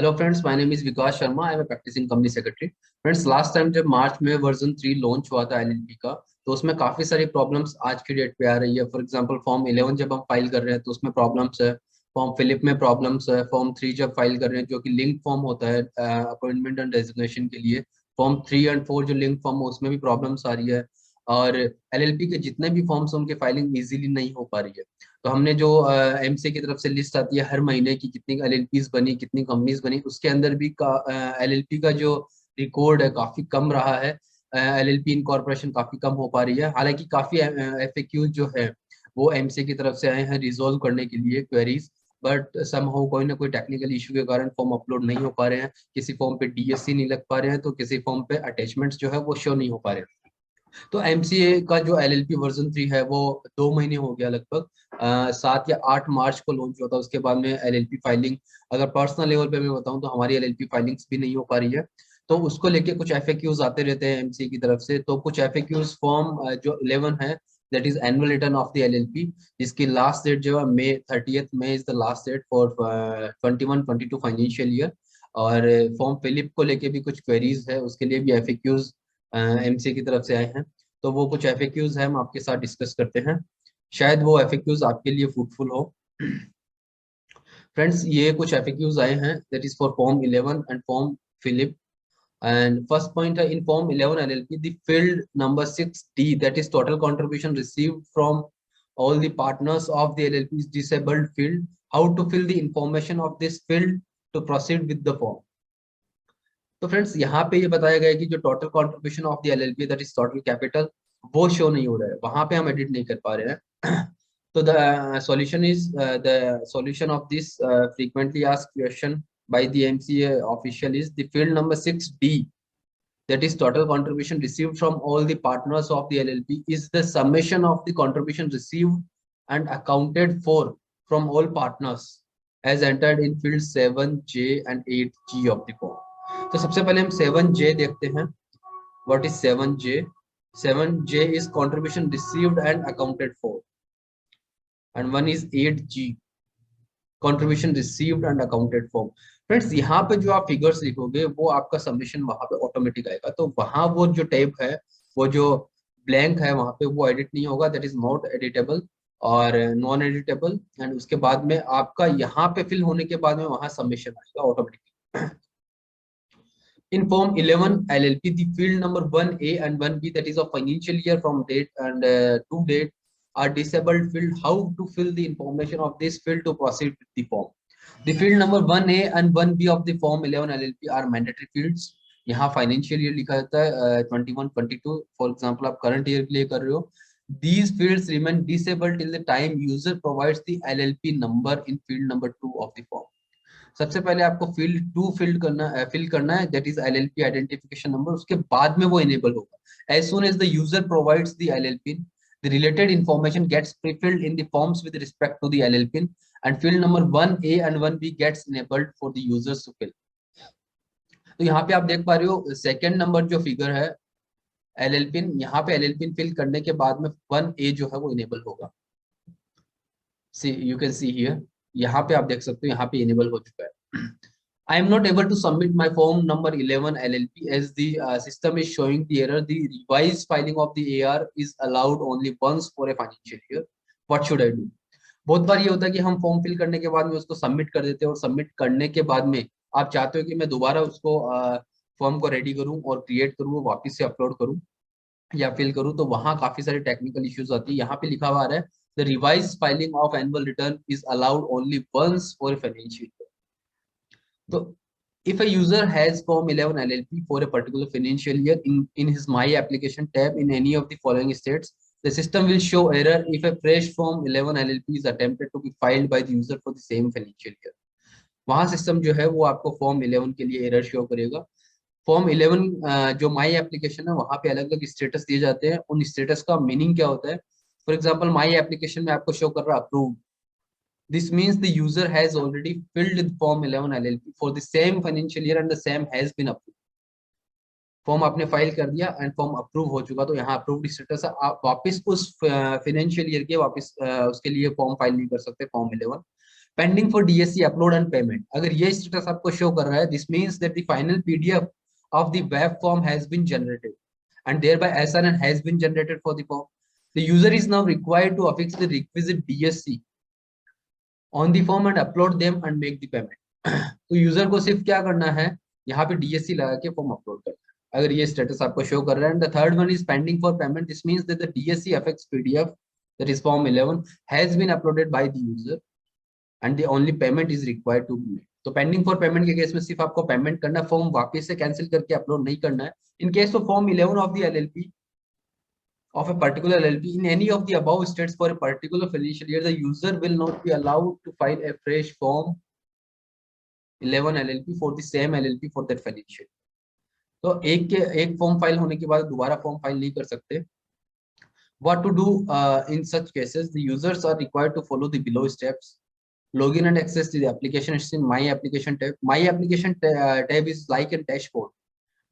Hello friends, my name is Vikas Sharma. I am practising company secretary. Friends, last time जब मार्च में version 3 launch हुआ था एलएलपी का, तो उसमें काफी सारी प्रॉब्लम्स आज की डेट पे आ रही है। फॉर एग्जांपल फॉर्म 11 जब हम फाइल कर रहे हैं तो उसमें प्रॉब्लम्स है। फॉर्म फिलिप में प्रॉब्लम्स है। फॉर्म 3 जब फाइल कर रहे हैं जो कि लिंक फॉर्म होता है अपॉइंटमेंट एंड डेजिग्नेशन के लिए, फॉर्म 3 और 4 जो लिंक फॉर्म है उसमें भी प्रॉब्लम्स आ रही है। और एलएलपी के जितने भी फॉर्म्स हैं उनकी फाइलिंग इजीली नहीं हो पा रही है। तो हमने जो एमसीए की तरफ से लिस्ट आती है हर महीने की, कितनी एलएलपीज बनी, कितनी कंपनीज बनी, उसके अंदर भी एलएलपी का जो रिकॉर्ड है काफी कम रहा है। एलएलपी इनकॉर्पोरेशन काफी कम हो पा रही है। हालांकि काफी एफएक्यूज जो है वो एमसीए की तरफ से आए हैं रिजोल्व करने के लिए क्वेरीज। बट समहाउ कोई ना कोई टेक्निकल इशू के कारण फॉर्म अपलोड नहीं हो पा रहे हैं। किसी फॉर्म पे डीएससी नहीं लग पा रहे हैं तो किसी फॉर्म पे अटैचमेंट्स जो है वो शो नहीं हो पा रहे हैं। तो एमसीए का जो एलएलपी वर्जन 3 है वो 2 महीने हो गया लगभग। 7 या 8 मार्च को लॉन्च हुआ था। उसके बाद में एलएलपी फाइलिंग, अगर पर्सनल लेवल पे मैं बताऊं तो हमारी एलएलपी फाइलिंग्स भी नहीं हो पा रही है। तो उसको लेके कुछ एफएक्यूज आते रहते हैं एमसीए की तरफ से। तो कुछ एफएक्यूज फॉर्म जो 11 है, that is annual return of the LLP, जिसकी लास्ट डेट जो है मई 30 May is the last date for 21-22 financial year. और फॉर्म फिलिप को लेके भी कुछ क्वेरीज है, उसके लिए भी एफएक्यूज एमसीए की तरफ से आए हैं। तो वो कुछ एफएक्यूज है, हम आपके साथ डिस्कस करते हैं। शायद वो एफएक्यूज आपके लिए फ्रूटफुल हो। फ्रेंड्स, ये कुछ एफएक्यूज आए हैं, that is for form 11 and form फिलिप। एंड फर्स्ट पॉइंट है, in form 11 LLP the field number 6D, that is total contribution received from all the partners of the LLP is disabled field. How to fill the information of this field to proceed with the form. तो friends, यहाँ पे ये बताया गया है कि जो total contribution of the LLP, that is total capital, वो शो नहीं हो रहा है, वहां पे हम एडिट नहीं कर पा रहे हैं। तो the solution is, the solution of this frequently asked question by the MCA official is the field number 6D, that is total contribution received from all the partners of the LLP, is the summation of the contribution received and accounted for from all partners as entered in field 7J and 8G of the form. तो सबसे पहले हम 7J देखते हैं। What is 7J? 7J is contribution received and accounted for, and one is 8G, contribution received and accounted for. Friends, यहाँ पे जो आप फिगर्स लिखोगे वो आपका सबमिशन वहां पे ऑटोमेटिक आएगा। तो वहां वो जो टैब है, वो जो ब्लैंक है वहां पे, वो एडिट नहीं होगा, दैट इज नॉट एडिटेबल और नॉन एडिटेबल। एंड उसके बाद में आपका यहाँ पे फिल होने के बाद में वहां सबमिशन आएगा automatically. In Form 11 LLP, the field number 1A and 1B, that is of financial year from date and to date, are disabled field. How to fill the information of this field to proceed with the form? The field number 1A and 1B of the Form 11 LLP are mandatory fields. यहाँ financial year लिखा जाता है 21-22। For example आप current year के लिए कर रहे हो। These fields remain disabled till the time user provides the LLP number in field number 2 of the form. सबसे पहले आपको फिल करना है, that is LLP identification number. उसके बाद में वो इनेबल होगा। As soon as the user provides the LLP, the related information gets prefilled in the forms with respect to the LLP, and field number 1A and 1B gets enabled for the users to fill. तो यहाँ पे आप देख पा रहे हो second number जो figure है एलएलपी, यहाँ पे एलएलपी फिल करने के बाद में 1A जो है वो इनेबल होगा। सी यू कैन सी हियर, यहाँ पे आप देख सकते हो, यहाँ पे इनेबल हो चुका है। I am not able to submit my form number 11 LLP as the system is showing the error. The revised filing of the AR is allowed only once for a financial year. What should I do? बहुत बार ये होता है कि हम form fill करने के बाद में उसको सबमिट कर देते हैं, और सबमिट करने के बाद में आप चाहते हो कि मैं दोबारा उसको फॉर्म को रेडी करूं और क्रिएट करूं, वापस से अपलोड करूं या फिल करूं, तो वहां काफी सारे टेक्निकल इश्यूज आती है। यहाँ पे लिखा हुआ है, the revise filing of annual return is allowed only once for financial year. So, if a user has Form 11 LLP for a particular financial year in his My Application tab in any of the following states, the system will show error if a fresh Form 11 LLP is attempted to be filed by the user for the same financial year. वहाँ system जो है वो आपको form 11 के लिए error show करेगा। Form 11 जो my application है वहाँ पे अलग अलग स्टेटस दिए जाते हैं। उन स्टेटस का मीनिंग क्या होता है? फॉर एग्जाम्पल, माई एप्लीकेशन में आपको शो कर रहा है approve. This means the user has already filled in Form 11 LLP for the same financial year and the same has been approved. Form आपने फाइल कर दिया एंड फॉर्म अप्रूव हो चुका, तो यहाँ अप्रूव्ड स्टेटस है। आप वापस उस फाइनेंशियल ईयर के वापस उसके लिए फॉर्म फाइल नहीं कर सकते form 11। Pending for DSC upload and payment, अगर ये स्टेटस आपको शो कर रहा है, this means that the final PDF of the web form has been generated and thereby SRN has been generated for the form. The user is now required to affix the requisite DSC on the form and upload them and make the payment. तो user को सिर्फ क्या करना है, यहाँ पे DSC लगा के फॉर्म अपलोड करना है, अगर ये स्टेटस आपको शो कर रहा है. And the third one is pending for payment. This means that the DSC affix PDF, that is form 11, has been uploaded by the user and the only payment is required to be made. तो pending for payment के case में सिर्फ आपको payment करना है, form वापस से cancel करके अपलोड नहीं करना है. In case of form 11 of the LLP of a particular LLP in any of the above states for a particular financial year, the user will not be allowed to file a fresh form 11 LLP for the same LLP for that financial. तो एक form file होने के बाद दोबारा form file नहीं कर सकते. What to do in such cases? The users are required to follow the below steps. Login and access to the application is in My Application tab. My Application tab is like a dashboard.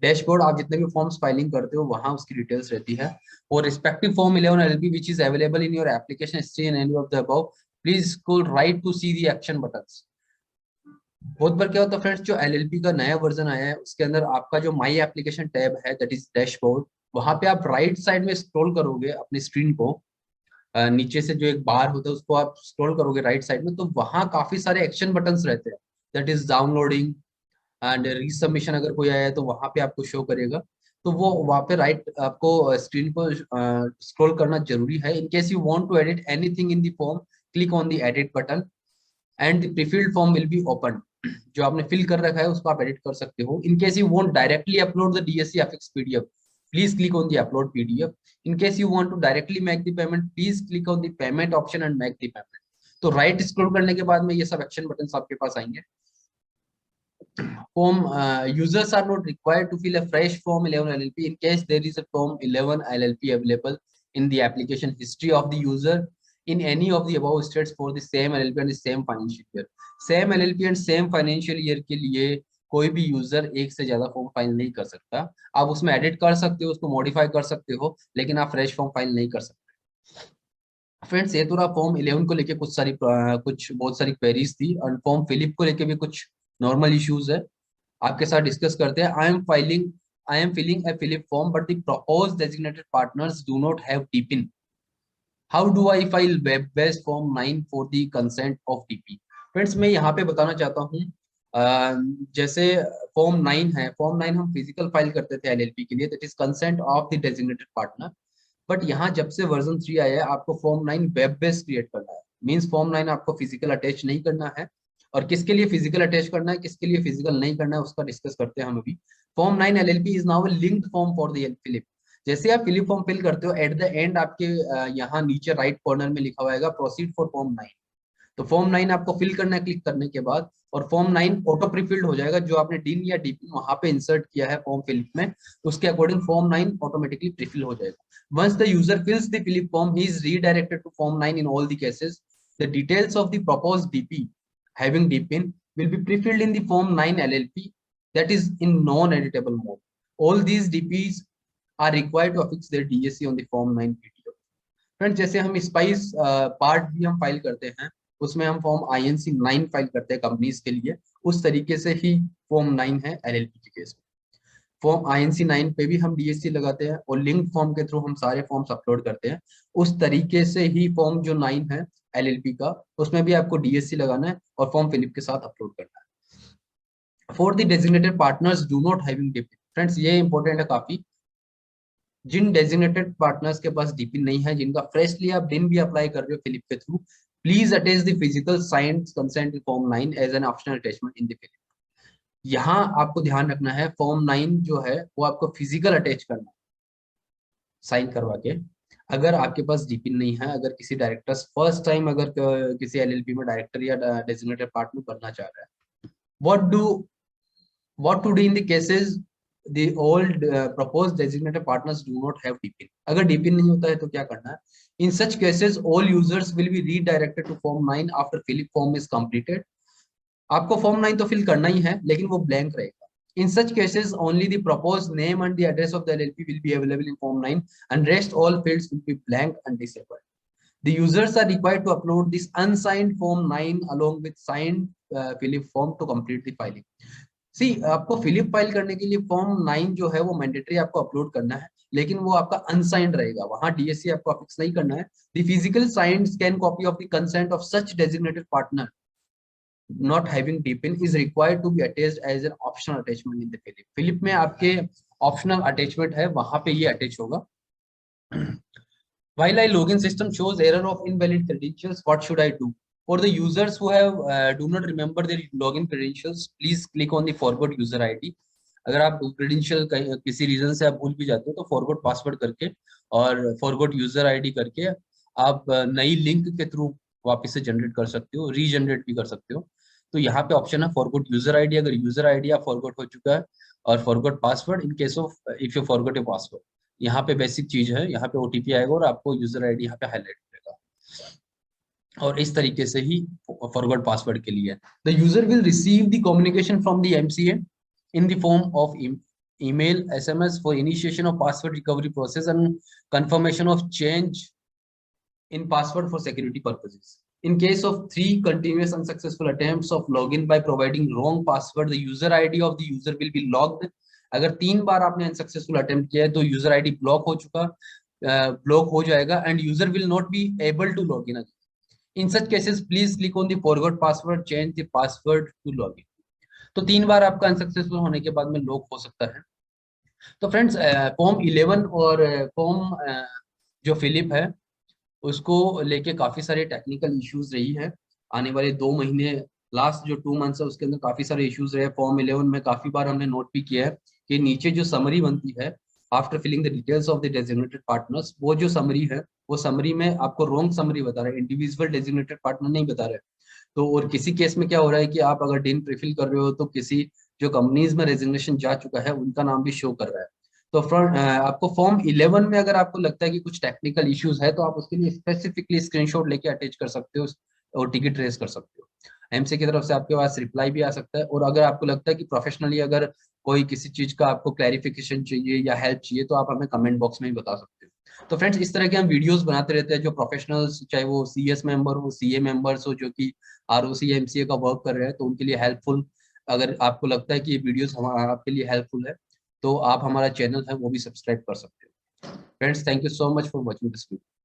Dashboard आप जितने भी forms filing करते हो वहां उसकी details रहती है. और respective form 11 LLP which is available in your application history and any of the above, please scroll right to see the action buttons. बहुत बार क्या होता है फ्रेंड्स, जो LLP का नया वर्जन आया है उसके अंदर आपका जो माई एप्लीकेशन टैब है, दैट इज डैशबोर्ड, वहां पे आप राइट साइड में स्क्रॉल करोगे अपनी स्क्रीन को, नीचे से जो एक बार होता है उसको आप स्क्रॉल करोगे राइट साइड में, तो वहां काफी सारे एक्शन बटन्स रहते हैं. दैट इज डाउनलोडिंग एंड रीसबमिशन, अगर कोई आया है तो वहां पे आपको शो करेगा. तो वो वहां पे राइट आपको स्क्रीन को स्क्रॉल करना जरूरी है. In case you want to edit anything in the form, click on the edit button and the prefilled form will be open. जो आपने फिल कर रखा है उसको आप एडिट कर सकते हो. इन case you want directly upload the DSC affix PDF, please click on the upload PDF. In case you want to directly make the payment, please click on the payment option and make the payment. तो right scroll करने के बाद में ये सब action button आपके पास आएंगे. Form users are not required to fill a fresh form 11 LLP in case there is a form 11 LLP available in the application history of the user in any of the above states for the same LLP and the same financial year. Same LLP and same financial year के लिए कोई भी user एक से ज्यादा form file नहीं कर सकता. आप उसमें एडिट कर सकते हो, उसको मॉडिफाई कर सकते हो, लेकिन आप फ्रेश फॉर्म फाइल नहीं कर सकते. फ्रेंड्स ये तो रहा फॉर्म 11 को लेके कुछ बहुत सारी क्वेरीज थी, और फॉर्म फिलिप को लेके भी कुछ नॉर्मल इश्यूज है, आपके साथ डिस्कस करते हैं. I am filling a FiLLiP form but the proposed designated partners do not have DPIN. How do I file web based form 9 for the consent of DP? Friends मैं यहाँ पे बताना चाहता हूँ, जैसे फॉर्म 9 है, फॉर्म 9 हम फिजिकल फाइल करते थे LLP के लिए, that is consent of the designated partner. But यहाँ जब से वर्जन 3 आया है आपको फॉर्म 9 वेब बेस्ड क्रिएट करना है. मींस फॉर्म 9 आपको फिजिकल अटैच नहीं करना है, और किसके लिए फिजिकल अटैच करना है, किसके लिए फिजिकल नहीं करना है, उसका डिस्कस करते हैं हम अभी. Form 9 LLP is now a linked form for the FiLLiP. जैसे आप फिलिप फॉर्म फिल करते हो, एट द एंड आपके यहाँ नीचे राइट कॉर्नर में लिखा हुआ प्रोसीड फॉर फॉर्म 9. तो फॉर्म 9 आपको फिल करना है क्लिक करने के बाद, और फॉर्म 9 ऑटो प्रीफिल्ड हो जाएगा. जो आपने DIN या DP वहां पे इंसर्ट किया है फॉर्म फिलिप में, उसके अकॉर्डिंग फॉर्म 9 ऑटोमेटिकली प्रीफिल हो जाएगा. Once the user fills the FiLLiP form, he is redirected to form 9 in all the cases. The details of the proposed DP having DPIN will be prefilled in the form 9 LLP that is in non-editable mode. All these DPs are required to affix their DSC on the form 9 PDF. Friends जैसे हम spice part भी हम file करते हैं, उसमें हम form INC 9 file करते हैं कंपनीज के लिए, उस तरीके से ही फॉर्म 9 है LLP के केस में. फॉर्म INC 9 पे भी हम DSC लगाते हैं, और लिंक फॉर्म के थ्रू हम सारे फॉर्म्स अपलोड करते हैं. उस तरीके से ही फॉर्म जो 9 है LLP का, उसमें भी आपको DSC लगाना है और फॉर्म फिलिप के साथ अपलोड करना है. For the designated partners do not having DPIN. Friends ये इंपॉर्टेंट है काफी. जिन डेजिग्नेटेड पार्टनर्स के पास DPIN नहीं है, जिनका फ्रेशली आप DIN भी अप्लाई कर रहे हो फिलिप के through, please attach the physical signed consent in form 9 as an optional attachment in the FiLLiP. यहाँ आपको ध्यान रखना है, फॉर्म 9 जो है वो आपको फिजिकल अटैच करना है साइन करवा के. अगर आपके पास DPIN नहीं है, अगर किसी डायरेक्टर फर्स्ट टाइम अगर किसी LLP में डायरेक्टर या डेजिग्नेटेड पार्टनर बनना चाह रहा है, what to do in the cases the all proposed designated partners do not have DPIN. अगर DPIN नहीं होता है तो क्या करना है? In such cases all users will be redirected to form 9 after filling form is completed. आपको form 9 तो फिल करना ही है, लेकिन वो ब्लैंक रहेगा. In such cases, only the proposed name and the address of the LLP will be available in form 9, and rest all fields will be blank and disabled. The users are required to upload this unsigned form 9 along with signed Philip form to complete the filing. सी आपको Philip file करने के लिए form 9 जो है वो mandatory आपको upload करना है, लेकिन वो आपका अनसाइंड रहेगा, वहां डीएससी आपको अफिक्स नहीं करना है। The physical signed scan copy of the consent of such designated partner not having DPIN is required to be attached as an optional attachment in the Philip. Philip में आपके optional attachment है, वहां पे ये attach होगा। While I login system shows error of invalid credentials, what should I do? For the users who have do not remember their login credentials, please click on the forgot user ID. अगर आप credential किसी reason से आप भूल भी जाते हो तो फॉरगॉट पासवर्ड करके और फॉरगॉट यूजर आईडी करके आप नई लिंक के थ्रू वापस से जनरेट कर सकते हो, रीजनरेट भी कर सकते हो। तो यहाँ पे ऑप्शन है फॉरगॉट यूजर आईडी, अगर यूजर आईडी आप फॉरगॉट हो चुका है, और forgot password in case of if you forgot your password. यहाँ पे बेसिक चीज है, यहाँ पे ओटीपी आएगा और आपको यूजर आईडी यहाँ पे हाईलाइट करेगा, और इस तरीके से ही फॉरगॉट पासवर्ड के लिए the user will receive the communication from the MCA in the form of email, SMS for initiation of password recovery process and confirmation of change in password for security purposes. In case of 3 continuous unsuccessful attempts of login by providing wrong password, the user ID of the user will be logged. अगर 3 बार आपने unsuccessful attempt किया है तो user ID block हो चुका, block हो जाएगा, and user will not be able to log in again. In such cases please click on the forgot password, change the password to log in. तो 3 बार आपका unsuccessful होने के बाद में लॉक हो सकता है. तो फ्रेंड्स फॉर्म 11 और फॉर्म जो फिलिप है उसको लेके काफी सारे टेक्निकल इश्यूज रही है. आने वाले 2 महीने, लास्ट जो 2 मंथ्स है उसके अंदर काफी सारे इश्यूज रहे. फॉर्म 11 में काफी बार हमने नोट भी किया है कि नीचे जो समरी बनती है after filling the details of the designated partners, वो जो समरी है वो समरी में आपको रॉन्ग समरी बता रहा है, इंडिविजुअल डेजिग्नेटेड पार्टनर नहीं बता रहे. तो और किसी केस में क्या हो रहा है कि आप अगर डिन प्रीफिल कर रहे हो तो किसी जो कंपनीज में रेजिग्नेशन जा चुका है उनका नाम भी शो कर रहा है. तो फ्रंट आपको फॉर्म 11 में अगर आपको लगता है कि कुछ टेक्निकल इश्यूज है तो आप उसके लिए स्पेसिफिकली स्क्रीनशॉट लेके अटैच कर सकते हो और टिकट ट्रेस कर सकते हो. एमसी की तरफ से आपके पास रिप्लाई भी आ सकता है. और अगर आपको लगता है कि प्रोफेशनली अगर कोई किसी चीज का आपको क्लैरिफिकेशन चाहिए या हेल्प चाहिए तो आप हमें कमेंट बॉक्स में भी बता सकते हो. तो फ्रेंड्स इस तरह के हम वीडियोस बनाते रहते हैं जो प्रोफेशनल्स, चाहे वो सीएस मेंबर हो, सीए मेंबर्स हो, जो कि आरओसी एमसीए का वर्क कर रहे हैं, तो उनके लिए हेल्पफुल. अगर आपको लगता है कि ये वीडियोस आपके लिए हेल्पफुल है तो आप हमारा चैनल है वो भी सब्सक्राइब कर सकते हो. Friends thank you so much for watching this video.